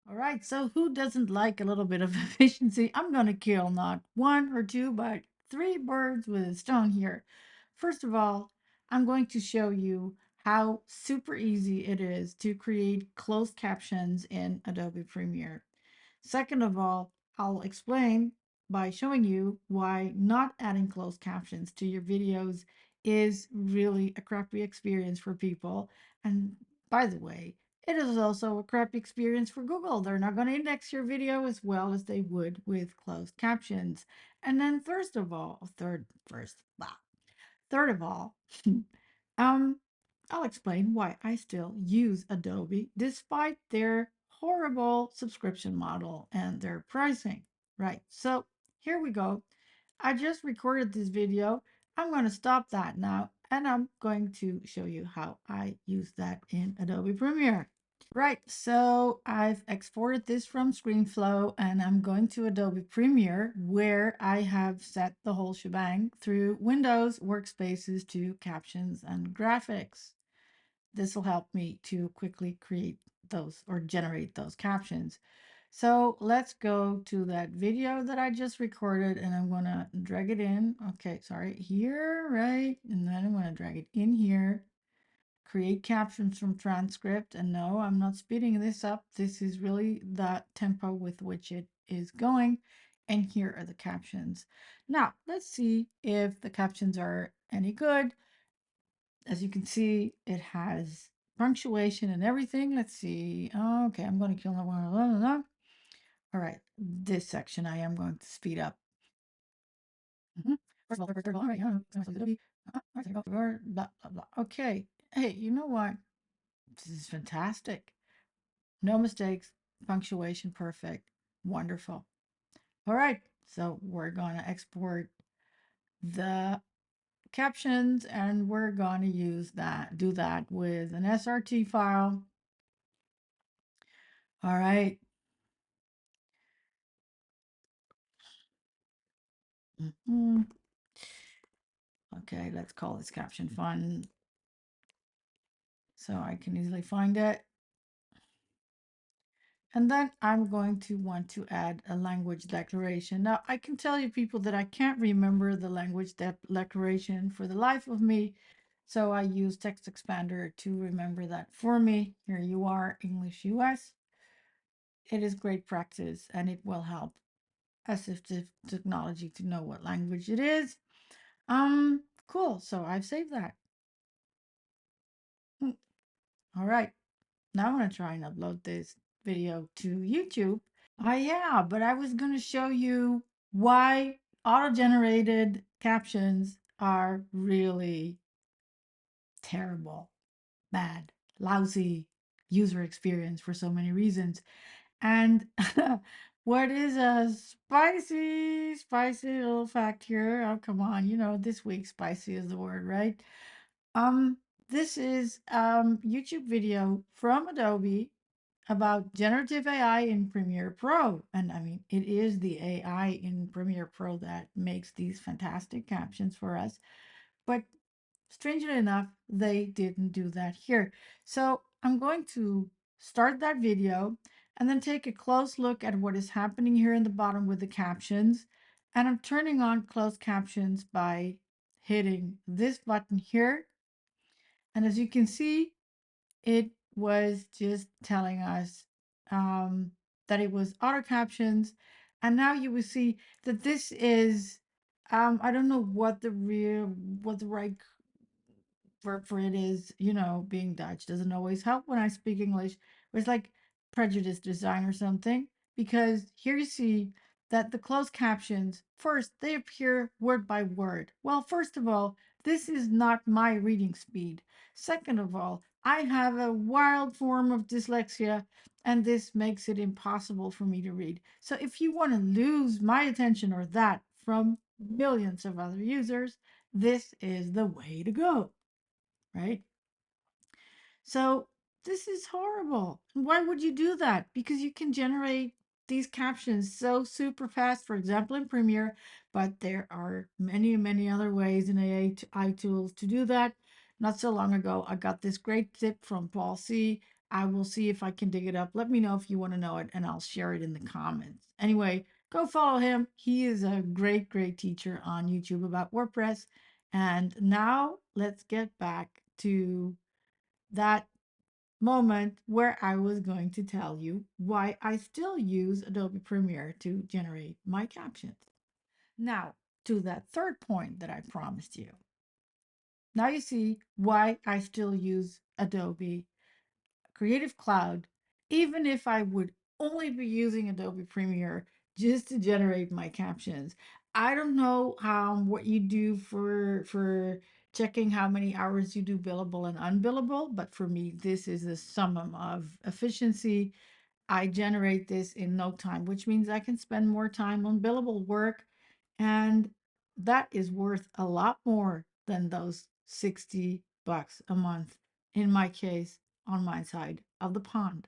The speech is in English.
All right, so who doesn't like a little bit of efficiency? I'm going to kill not one or two, but three birds with a stone here. First of all, I'm going to show you how super easy it is to create closed captions in Adobe Premiere. Second of all, I'll explain by showing you why not adding closed captions to your videos is really a crappy experience for people. And by the way, it is also a crappy experience for Google. They're not going to index your video as well as they would with closed captions. And then third of all, um, I'll explain why I still use Adobe despite their horrible subscription model and their pricing. Right. So here we go. I just recorded this video. I'm going to stop that now and I'm going to show you how I use that in Adobe Premiere. Right, so I've exported this from ScreenFlow and I'm going to Adobe Premiere where I have set the whole shebang through Windows, Workspaces to Captions and Graphics. This will help me to quickly create those or generate those captions. So let's go to that video that I just recorded and I'm going to drag it in. Okay, sorry, here, right? And then I'm going to drag it in here. Create captions from transcript. And no, I'm not speeding this up. This is really the tempo with which it is going. And here are the captions. Now, let's see if the captions are any good. As you can see, it has punctuation and everything. Let's see. Okay, I'm going to kill that one. All right, this section I am going to speed up. First of all, all right, blah, blah, blah. Okay, hey, you know what? This is fantastic. No mistakes, punctuation perfect, wonderful. All right, so we're going to export the captions and we're going to do that with an SRT file. All right. Okay, let's call this caption fun so I can easily find it. And then I'm going to want to add a language declaration. Now, I can tell you people that I can't remember the language declaration for the life of me. So I use Text Expander to remember that for me. Here you are, English US. It is great practice and it will help assistive technology to know what language it is. Cool. So I've saved that. All right. Now I'm going to try and upload this video to YouTube. Yeah, but I was going to show you why auto-generated captions are really terrible, bad, lousy user experience for so many reasons. And what is a spicy little fact here? Oh, come on, this week spicy is the word, right? Um, this is YouTube video from Adobe about generative AI in Premiere Pro. And I mean, it is the AI in Premiere Pro that makes these fantastic captions for us. But strangely enough, they didn't do that here. So I'm going to start that video and then take a close look at what is happening here in the bottom with the captions. And I'm turning on closed captions by hitting this button here. And as you can see, it was just telling us that it was auto captions. And now you will see that this is, I don't know what the right verb for it is, being Dutch doesn't always help when I speak English. It's like prejudice design or something, because here you see that the closed captions, first, they appear word by word. Well, first of all, this is not my reading speed. Second of all, I have a wild form of dyslexia, and this makes it impossible for me to read. So if you want to lose my attention or that from millions of other users, this is the way to go, right? So this is horrible. Why would you do that? Because you can generate these captions so super fast, for example, in Premiere, but there are many, many other ways in AI tools to do that. Not so long ago, I got this great tip from Paul C. I will see if I can dig it up. Let me know if you want to know it, and I'll share it in the comments. Anyway, go follow him. He is a great, great teacher on YouTube about WordPress. And now let's get back to that moment where I was going to tell you why I still use Adobe Premiere to generate my captions. Now, to that third point that I promised you. Now you see why I still use Adobe Creative Cloud, even if I would only be using Adobe Premiere just to generate my captions. I don't know what you do for checking how many hours you do billable and unbillable, but for me, this is the summum of efficiency. I generate this in no time, which means I can spend more time on billable work, and that is worth a lot more than those $60 a month in my case on my side of the pond.